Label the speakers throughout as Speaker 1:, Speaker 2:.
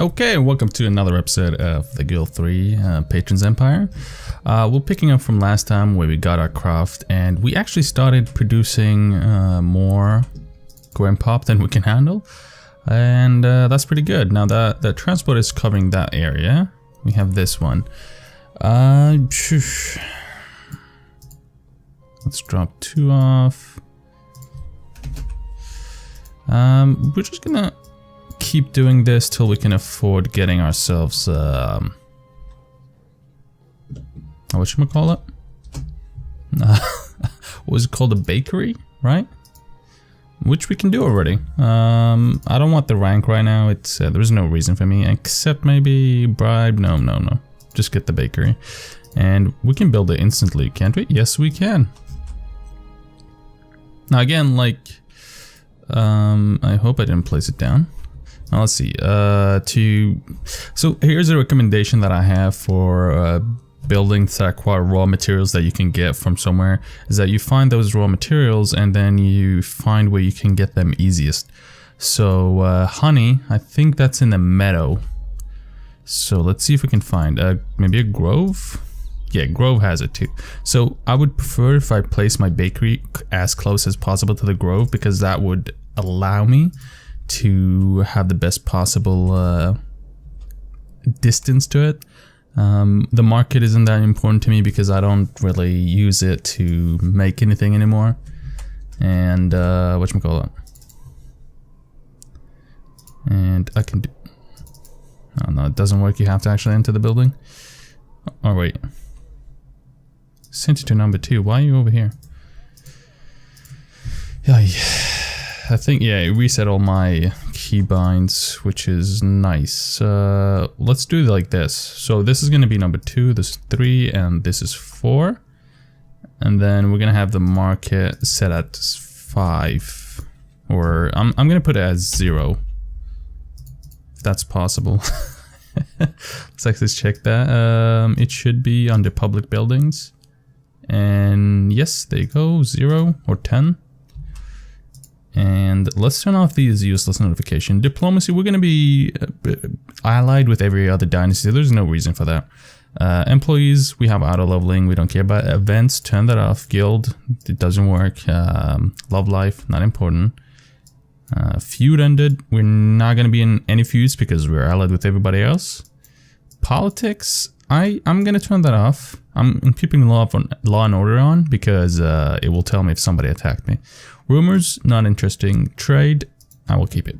Speaker 1: Okay, welcome to another episode of the Guild3 Patrons Empire. We're picking up from last time where we got our craft, and we actually started producing more Grim Pop than we can handle, and that's pretty good. Now that the transport is covering that area, we have this one. Let's drop 2 off. We're just gonna keep doing this till we can afford getting ourselves whatchamacallit? What was it called? A bakery, right? Which we can do already. I don't want the rank right now. It's there's no reason for me except maybe bribe. No. Just get the bakery, and we can build it instantly, can't we? Yes, we can. Now again, like, I hope I didn't place it down. Now let's see. So here's a recommendation that I have for buildings that acquire raw materials that you can get from somewhere, is that you find those raw materials and then you find where you can get them easiest. So honey, I think that's in the meadow. So let's see if we can find maybe a grove. Yeah, grove has it too. So I would prefer if I place my bakery as close as possible to the grove, because that would allow me to have the best possible distance to it. The market isn't that important to me because I don't really use it to make anything anymore. And whatchamacallit? And I can do... Oh no, it doesn't work. You have to actually enter the building. Oh wait. Sent it to number 2. Why are you over here? Yeah. I think, yeah, it reset all my keybinds, which is nice. Let's do it like this. So this is going to be number 2, this is 3, and this is 4. And then we're going to have the market set at 5. Or I'm going to put it as 0. If that's possible. Let's actually check that. It should be under public buildings. And yes, there you go, 0 or 10. And let's turn off these useless notification. Diplomacy, we're going to be allied with every other dynasty. There's no reason for that. Employees, we have auto leveling. We don't care about events. Turn that off. Guild, it doesn't work. Love life, not important. Feud ended. We're not going to be in any feuds because we're allied with everybody else. Politics, I'm going to turn that off. I'm keeping law and order on because it will tell me if somebody attacked me. Rumors, not interesting. Trade, I will keep it.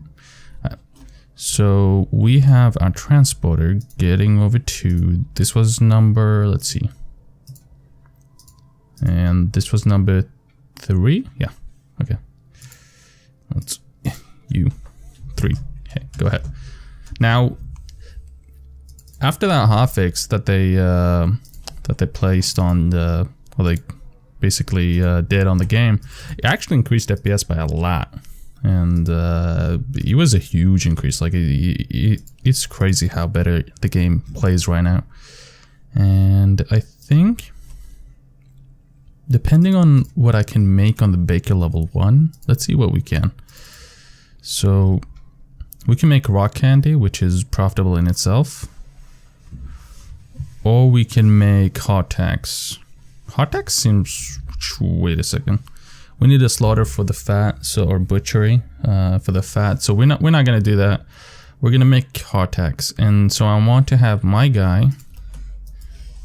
Speaker 1: So we have our transporter getting over to, this was number, let's see. And this was number 3? Yeah, okay. Let's, you, 3, hey, go ahead. Now, after that hotfix that they placed on the, well, they basically did on the game, it actually increased FPS by a lot, and it was a huge increase. Like it's crazy how better the game plays right now. And I think depending on what I can make on the baker level 1, let's see what we can. So we can make rock candy, which is profitable in itself, or we can make hardtacks. Hardtack seems... Wait a second. We need a slaughter for the fat, so, or butchery for the fat. So we're not gonna do that. We're gonna make hardtacks, and so I want to have my guy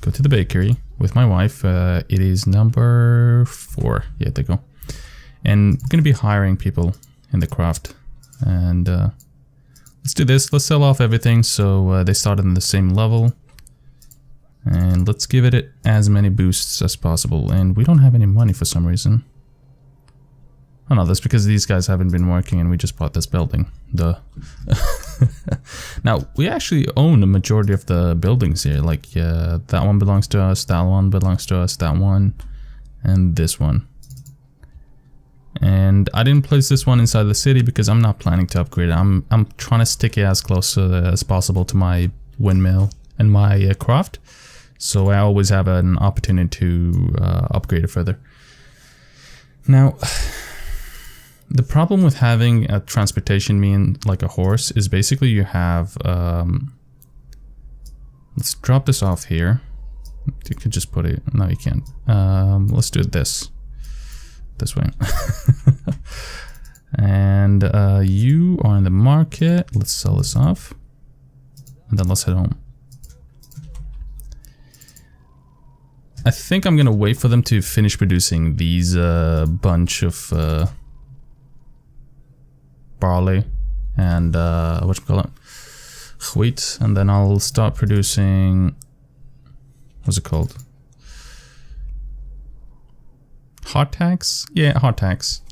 Speaker 1: go to the bakery with my wife. It is number 4. Yeah, there you go. And we're gonna be hiring people in the craft. And let's do this. Let's sell off everything so they start on the same level. And let's give it as many boosts as possible. And we don't have any money for some reason. Oh no, that's because these guys haven't been working and we just bought this building. Duh. Now, we actually own a majority of the buildings here. Like, that one belongs to us, that one belongs to us, that one, and this one. And I didn't place this one inside the city because I'm not planning to upgrade it. I'm trying to stick it as close as possible to my windmill and my craft. So I always have an opportunity to upgrade it further. Now, The problem with having a transportation mean like a horse is basically you have, let's drop this off here. You could just put it, no you can't. Let's do it this way. And you are in the market. Let's sell this off. And then let's head home. I think I'm gonna wait for them to finish producing these bunch of barley and whatchamacallit, wheat, and then I'll start producing, what's it called? Hardtacks? Yeah, hardtacks.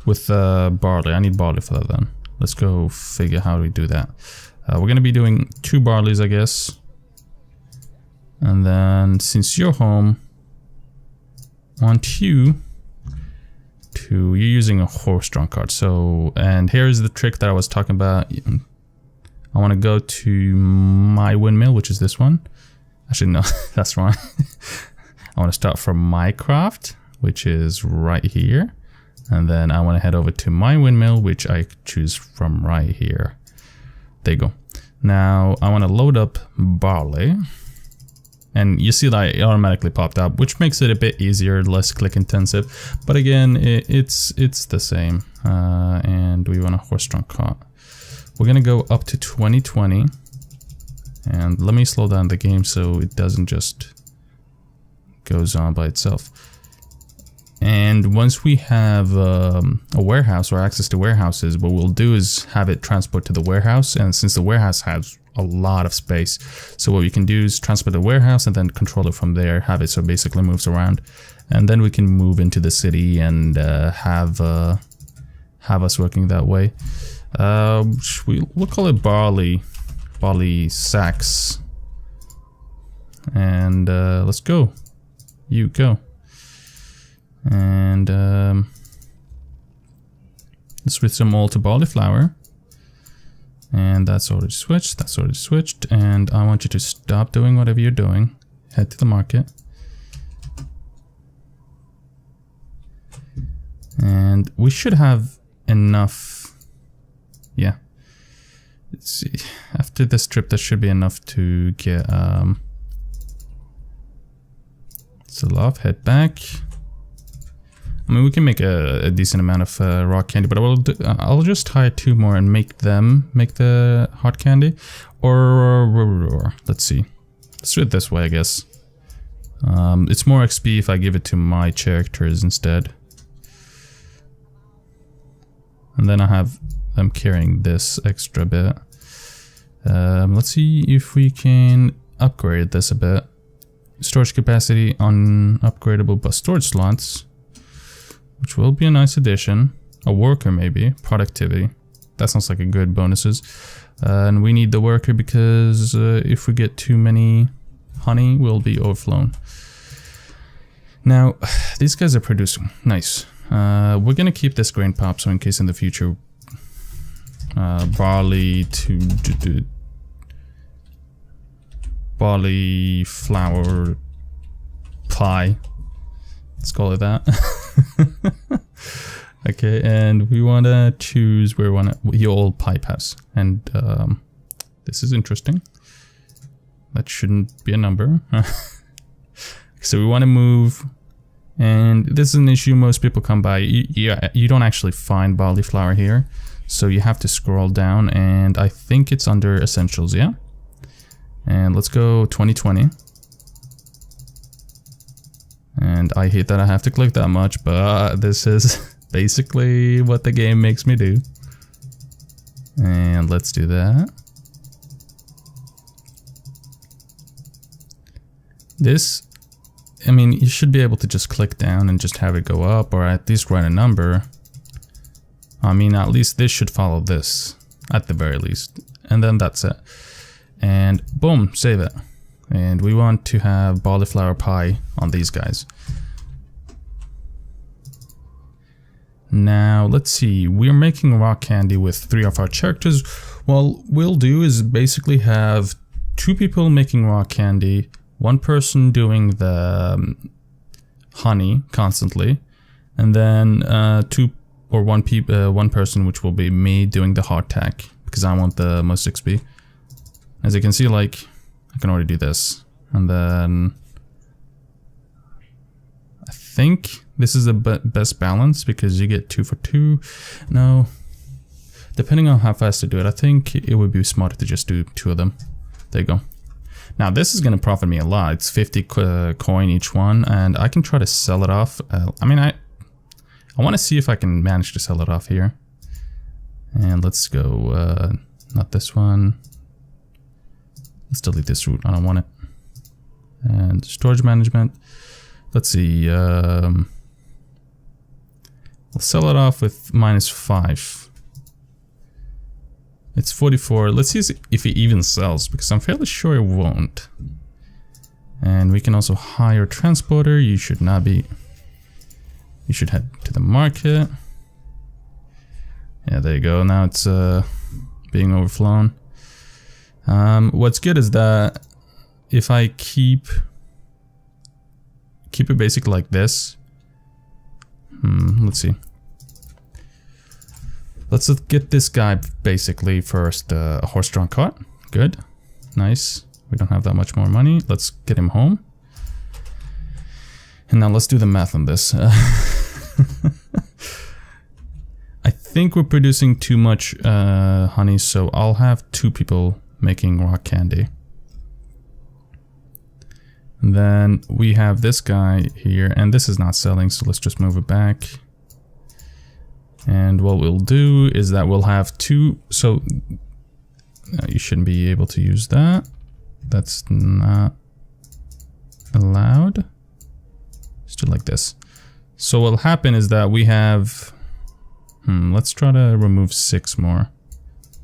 Speaker 1: With barley. I need barley for that then. Let's go figure how we do that. We're gonna be doing 2 barleys, I guess. And then since you're home, want you to, you're using a horse-drawn cart. So, and here's the trick that I was talking about. I want to go to my windmill, which is this one. Actually, no, that's wrong. I want to start from my craft, which is right here. And then I want to head over to my windmill, which I choose from right here. There you go. Now I want to load up barley. And you see that it automatically popped up, which makes it a bit easier, less click intensive. But again, it's the same. And we want a horse-drawn cart. We're gonna go up to 2020. And let me slow down the game so it doesn't just goes on by itself. And once we have a warehouse or access to warehouses, what we'll do is have it transport to the warehouse. And since the warehouse has a lot of space, so what we can do is transport the warehouse and then control it from there, have it so it basically moves around, and then we can move into the city and have us working that way. We'll call it barley sacks, and let's go. You go, and let's switch them all to barley flour. And that's already switched, and I want you to stop doing whatever you're doing. Head to the market. And we should have enough. Yeah. Let's see. After this trip, that should be enough to get sell off, head back. I mean, we can make a decent amount of rock candy, but I'll just hire 2 more and make the hard candy. Or let's see. Let's do it this way, I guess. It's more XP if I give it to my characters instead. And then I have them carrying this extra bit. Let's see if we can upgrade this a bit. Storage capacity on upgradable bus storage slots, which will be a nice addition. A worker maybe. Productivity. That sounds like a good bonuses. And we need the worker because if we get too many honey, we'll be overflown. Now, these guys are producing. Nice. We're gonna keep this grain pop so in case in the future barley flour pie. Let's call it that. Okay, and we want to choose where we want your old pipe house. And this is interesting. That shouldn't be a number. So we want to move. And this is an issue most people come by. You don't actually find barley flour here. So you have to scroll down. And I think it's under essentials, yeah? And let's go 2020. And I hate that I have to click that much, but this is basically what the game makes me do. And let's do that. This, I mean, you should be able to just click down and just have it go up, or at least write a number. I mean, at least this should follow this, at the very least. And then that's it. And boom, save it. And we want to have barley flour pie on these guys. Now, let's see. We're making rock candy with 3 of our characters. What we'll do is basically have 2 people making rock candy, 1 person doing the honey constantly, And then one person, which will be me doing the hardtack, because I want the most XP. As you can see, like, I can already do this. And then I think this is the best balance, because you get 2 for 2. No, depending on how fast I do it, I think it would be smarter to just do 2 of them. There you go. Now this is going to profit me a lot. It's 50 coin each one, and I can try to sell it off. I mean, I want to see if I can manage to sell it off here. And let's go, not this one. Let's delete this route, I don't want it. And storage management. Let's see, we'll sell it off with -5. It's 44. Let's see if it even sells, because I'm fairly sure it won't. And we can also hire transporter. You should not be. You should head to the market. Yeah, there you go. Now it's being overflown. What's good is that if I keep it basically like this. Let's see. Let's get this guy basically first, a horse-drawn cart. Good. Nice. We don't have that much more money. Let's get him home. And now let's do the math on this. I think we're producing too much honey, so I'll have 2 people making rock candy. And then we have this guy here, and this is not selling, so let's just move it back. And what we'll do is that we'll have 2, so you shouldn't be able to use that. That's not allowed. Let's do it like this. So what'll happen is that we have, let's try to remove 6 more.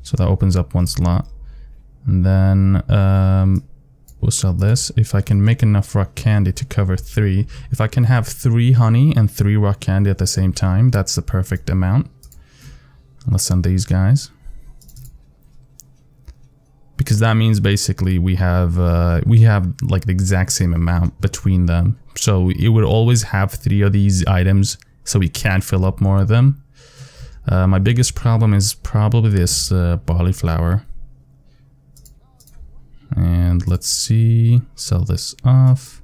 Speaker 1: So that opens up 1 slot. And then we'll sell this. If I can make enough rock candy to cover 3. If I can have 3 honey and 3 rock candy at the same time, that's the perfect amount. Let's send these guys. Because that means basically we have like the exact same amount between them. So it would always have 3 of these items, so we can't fill up more of them. My biggest problem is probably this barley flour. And let's see, sell this off.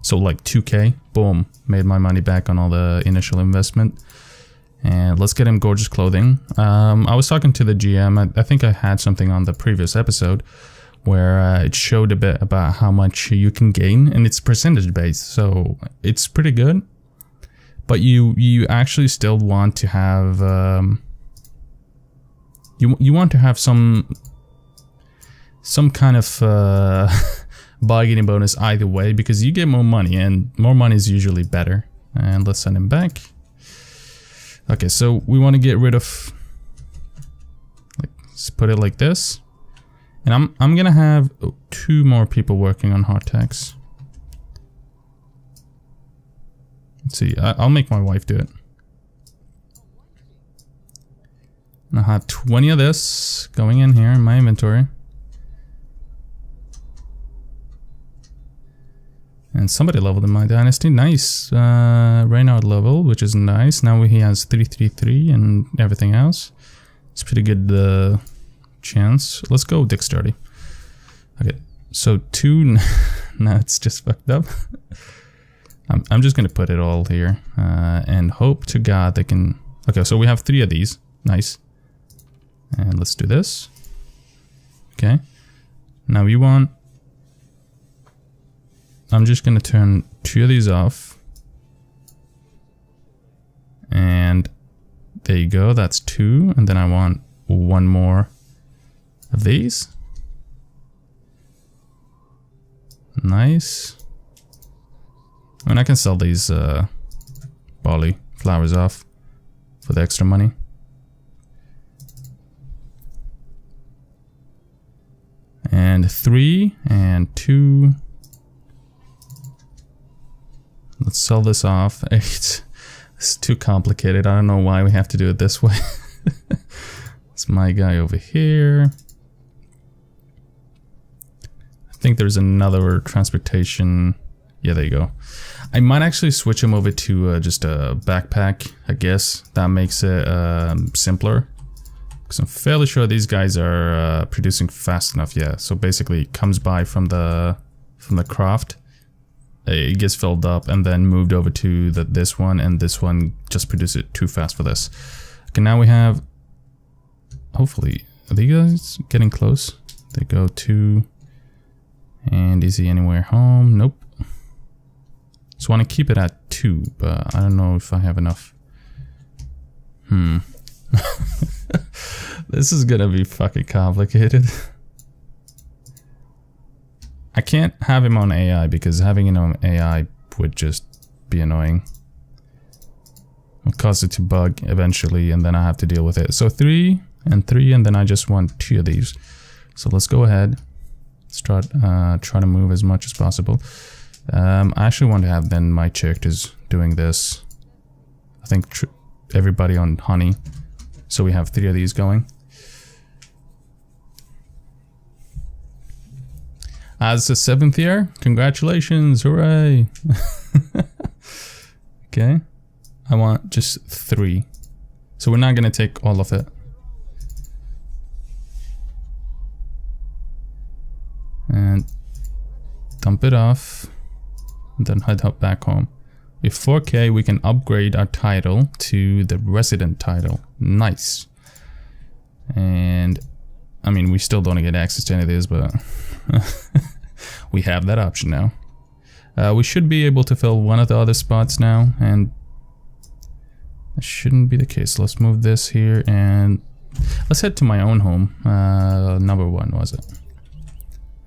Speaker 1: So like 2k, boom, made my money back on all the initial investment. And let's get him gorgeous clothing. I was talking to the GM, I think I had something on the previous episode where it showed a bit about how much you can gain, and it's percentage based, so it's pretty good. But you actually still want to have, you want to have some kind of bargaining bonus either way, because you get more money, and more money is usually better. And let's send him back. Okay, so we want to get rid of, like, let's put it like this. And I'm gonna have 2 more people working on hardtacks. Let's see, I'll make my wife do it. And I'll have 20 of this going in here in my inventory. And somebody leveled in my dynasty. Nice. Reynard leveled, which is nice. Now he has 333 and everything else. It's pretty good chance. Let's go dexterity. Okay, so 2. Now it's just fucked up. I'm just gonna put it all here and hope to God they can. Okay, so we have 3 of these. Nice. And let's do this. Okay. Now we want. I'm just gonna turn 2 of these off. And there you go, that's 2. And then I want 1 more of these. Nice. And I can sell these barley flowers off for the extra money. And 3 and 2. Let's sell this off. It's too complicated. I don't know why we have to do it this way. It's my guy over here. I think there's another transportation. Yeah, there you go. I might actually switch him over to just a backpack, I guess. That makes it simpler. Because I'm fairly sure these guys are producing fast enough, yeah. So basically it comes by from the craft. It gets filled up and then moved over to this one, and this one just produces it too fast for this. Okay, now we have... Hopefully... Are these guys getting close? They go to... And is he anywhere home? Nope. So I want to keep it at 2, but I don't know if I have enough. This is gonna be fucking complicated. I can't have him on AI because having him on AI would just be annoying. It'll cause it to bug eventually, and then I have to deal with it. So 3 and 3, and then I just want 2 of these. So let's go ahead. Let's try to move as much as possible. I actually want to have then my characters doing this. I think everybody on honey. So we have 3 of these going. As the 7th year, congratulations, hooray! Okay, I want just 3. So we're not gonna take all of it. And dump it off, and then head up back home. With 4K, we can upgrade our title to the resident title. Nice. And I mean, we still don't get access to any of these, but we have that option now. We should be able to fill one of the other spots now, and that shouldn't be the case. Let's move this here, and let's head to my own home. Number 1 was it?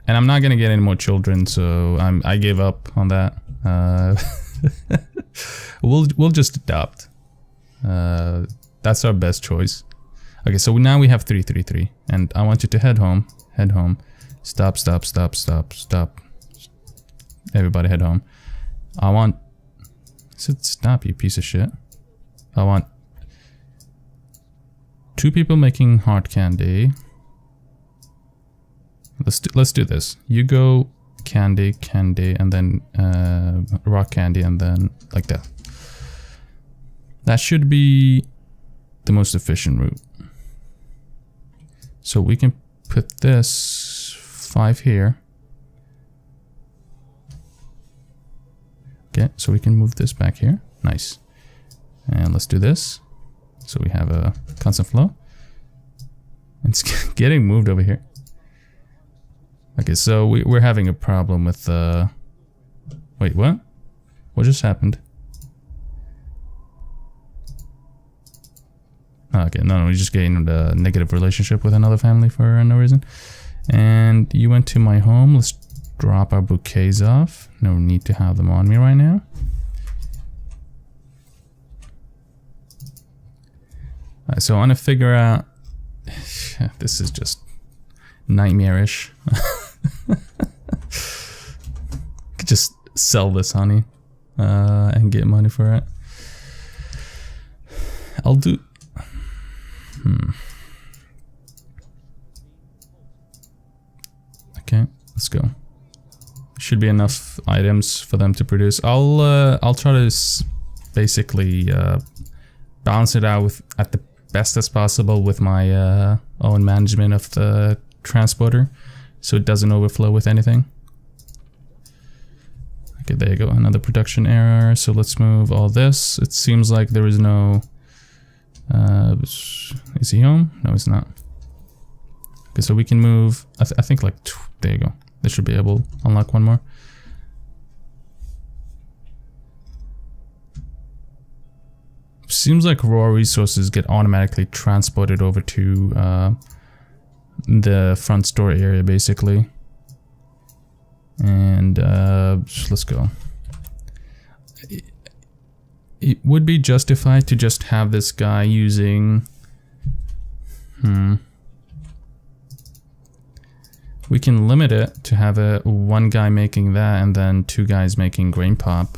Speaker 1: And I'm not gonna get any more children, so I gave up on that. We'll just adopt. That's our best choice. Okay, so now we have 3, 3, 3, and I want you to head home. Head home. Stop, stop, stop, stop, stop. Everybody head home. I want... I said stop, you piece of shit. I want 2 people making heart candy. Let's do this. You go candy, candy, and then rock candy, and then like that. That should be the most efficient route. So we can put this 5 here. Okay, so we can move this back here. Nice. And let's do this. So we have a constant flow. It's getting moved over here. Okay, so we're having a problem with wait, what? What just happened? Okay, no, we just gained a negative relationship with another family for no reason. And you went to my home. Let's drop our bouquets off. No need to have them on me right now. Alright, so I want to figure out... This is just nightmarish. Could just sell this honey and get money for it. I'll do... Okay, let's go. Should be enough items for them to produce. I'll try to basically balance it out with at the best as possible with my own management of the transporter, so it doesn't overflow with anything. Okay, there you go, another production error. So let's move all this. It seems like there is no... is he home? No, he's not. Okay, so we can move, I think like, there you go. They should be able to unlock one more. Seems like raw resources get automatically transported over to the front store area, basically. And let's go. It would be justified to just have this guy using... We can limit it to have one guy making that and then 2 guys making grain pop.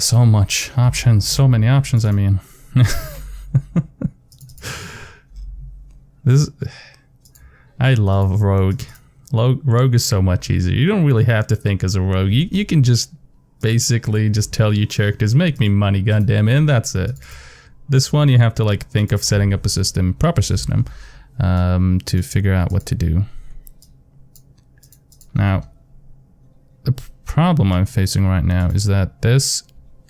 Speaker 1: So much options, so many options, I mean. I love Rogue. Rogue is so much easier. You don't really have to think as a rogue. You can just basically just tell your characters, make me money, goddammit, and that's it. This one you have to like think of setting up a system, proper system, to figure out what to do. Now, the problem I'm facing right now is that this,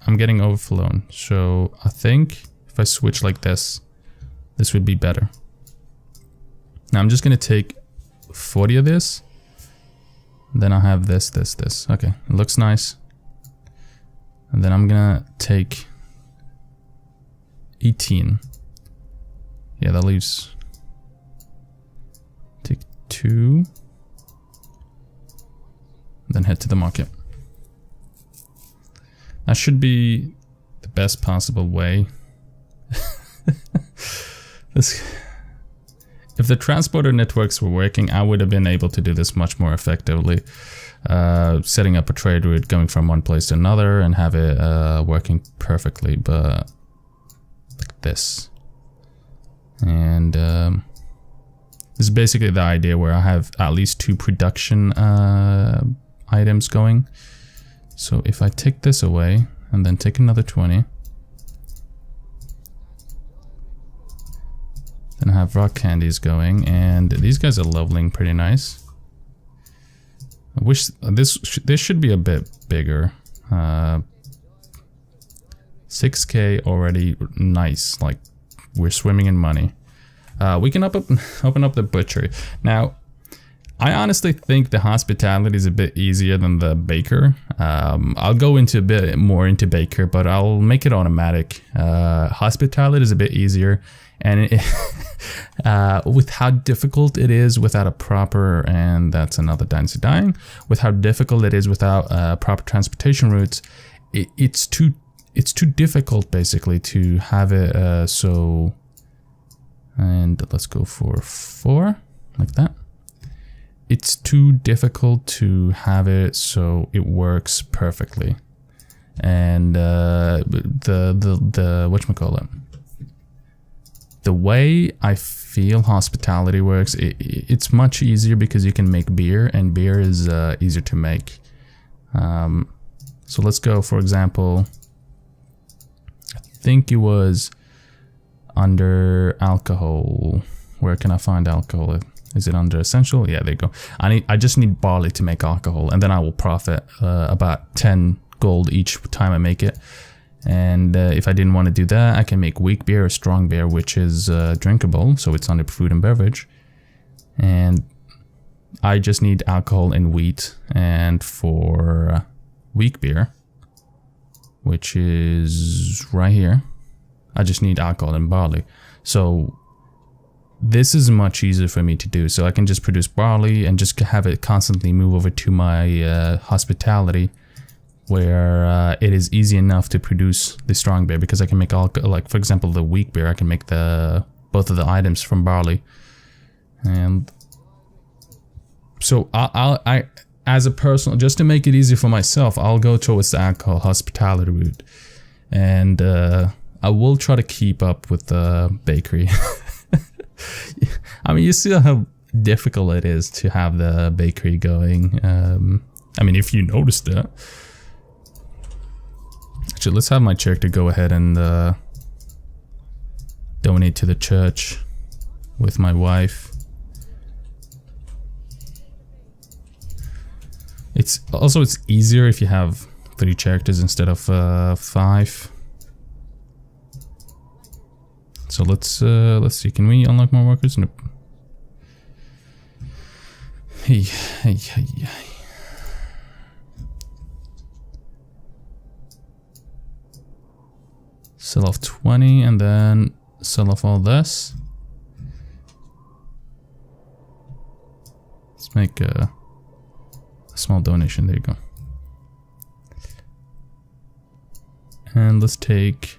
Speaker 1: I'm getting overflown. So I think if I switch like this would be better. Now I'm just gonna take 40 of this. Then I'll have this. Okay, it looks nice. And then I'm gonna take 18. Yeah, that leaves. Take 2. Then head to the market. That should be the best possible way. If the transporter networks were working, I would have been able to do this much more effectively. Setting up a trade route, going from one place to another, and have it working perfectly, but like this. And this is basically the idea where I have at least 2 production items going. So if I take this away and then take another 20, then I have rock candies going, and these guys are leveling pretty nice. I wish this should be a bit bigger. 6K already, nice. Like, we're swimming in money. We can open up the butchery. Now, I honestly think the hospitality is a bit easier than the baker. I'll go into a bit more into baker, but I'll make it automatic. Hospitality is a bit easier, and with how difficult it is without a proper, and that's another dynasty dying, with how difficult it is without proper transportation routes, it's too difficult basically to have it so. And let's go for 4 like that. It's too difficult to have it so it works perfectly. And the whatchamacallit, the way I feel hospitality works, it's much easier because you can make beer, and beer is easier to make. So let's go, for example, I think it was under alcohol. Where can I find alcohol? Is it under essential? Yeah, there you go. I just need barley to make alcohol, and then I will profit about 10 gold each time I make it. And if I didn't want to do that, I can make weak beer or strong beer, which is drinkable, so it's under food and beverage. And I just need alcohol and wheat. And for weak beer, which is right here, I just need alcohol and barley. So this is much easier for me to do. So I can just produce barley and just have it constantly move over to my hospitality, where it is easy enough to produce the strong beer, because I can make all, like for example the weak beer, I can make both of the items from barley. And so I as a personal, just to make it easy for myself, I'll go towards the alcohol hospitality route, and I will try to keep up with the bakery. I mean, you see how difficult it is to have the bakery going. I mean, if you noticed that. Actually, let's have my character go ahead and donate to the church with my wife. It's easier if you have 3 characters instead of 5. So let's see. Can we unlock more workers? Nope. Hey. Sell off 20 and then sell off all this. Let's make a small donation. There you go. And let's take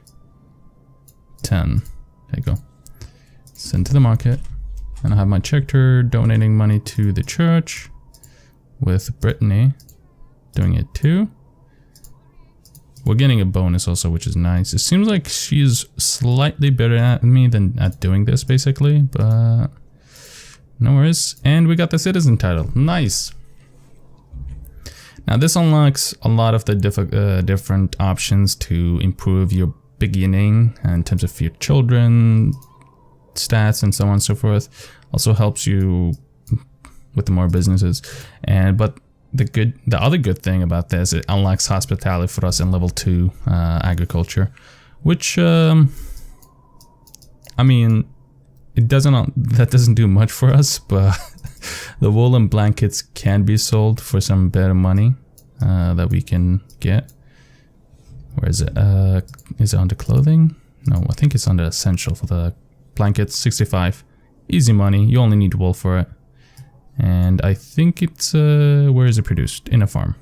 Speaker 1: 10. There you go. Send to the market. And I have my character donating money to the church, with Brittany doing it too. We're getting a bonus also, which is nice. It seems like she's slightly better at me than at doing this, basically, but no worries. And we got the citizen title. Nice. Now this unlocks a lot of the different options to improve your beginning in terms of your children, stats, and so on and so forth. Also helps you with the more businesses. But the other good thing about this, it unlocks hospitality for us in level 2 agriculture, which I mean, that doesn't do much for us, but the woolen blankets can be sold for some better money that we can get. Where is it? Is it under clothing? No, I think it's under essential for the blankets. 65, easy money. You only need wool for it. And I think it's, where is it produced? In a farm.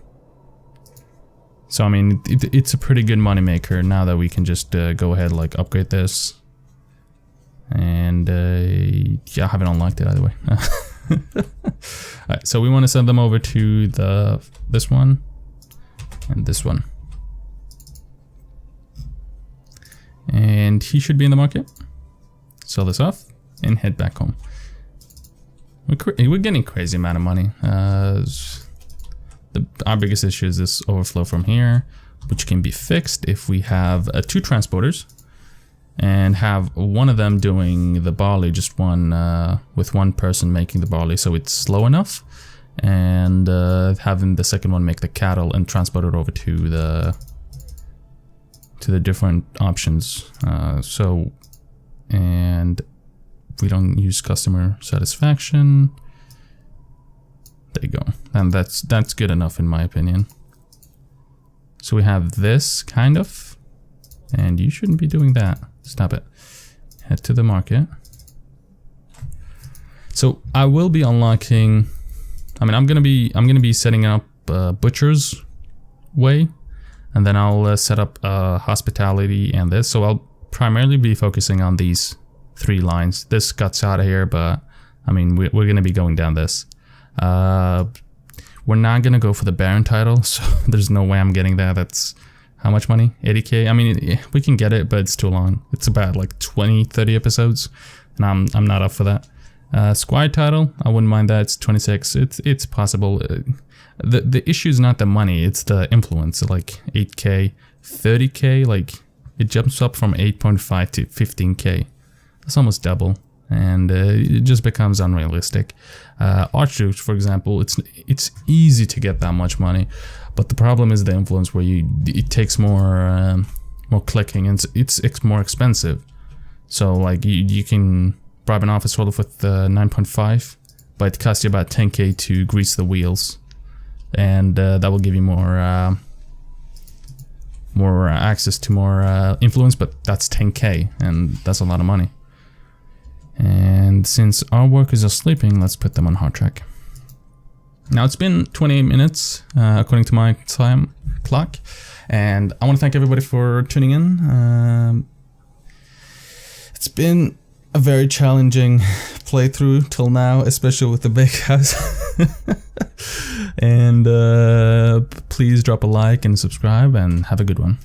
Speaker 1: So, I mean, it's a pretty good money maker now that we can just go ahead, like, upgrade this. And, yeah, I haven't unlocked it either way. Alright, so we want to send them over to this one and this one. And he should be in the market. Sell this off and head back home. We're getting a crazy amount of money. Our biggest issue is this overflow from here, which can be fixed if we have 2 transporters and have one of them doing the barley, just one with one person making the barley, so it's slow enough, and having the second one make the cattle and transport it over to the different options. And we don't use customer satisfaction. There you go. And that's good enough in my opinion. So we have this kind of, and you shouldn't be doing that. Stop it. Head to the market. So I will be unlocking, I mean, I'm gonna be setting up butcher's way, and then I'll set up hospitality and this. So I'll primarily be focusing on these 3 lines. This cuts out of here, but I mean, we're going to be going down this. We're not going to go for the Baron title, so there's no way I'm getting that. That's how much money? 80k? I mean, we can get it, but it's too long. It's about like 20-30 episodes, and I'm not up for that. Squire title, I wouldn't mind that. It's 26. It's possible. The issue is not the money, it's the influence. Like 8k, 30k, like it jumps up from 8.5 to 15k. That's almost double, and it just becomes unrealistic. Archdukes, for example, it's easy to get that much money, but the problem is the influence, where it takes more clicking, and it's more expensive. So like you can bribe an office holder with 9.5, but it costs you about 10k to grease the wheels, and that will give you more access to more influence, but that's 10k, and that's a lot of money. And since our workers are sleeping, let's put them on hard track. Now it's been 28 minutes according to my time clock, and I want to thank everybody for tuning in. It's been a very challenging playthrough till now, especially with the big house. And please drop a like and subscribe, and have a good one.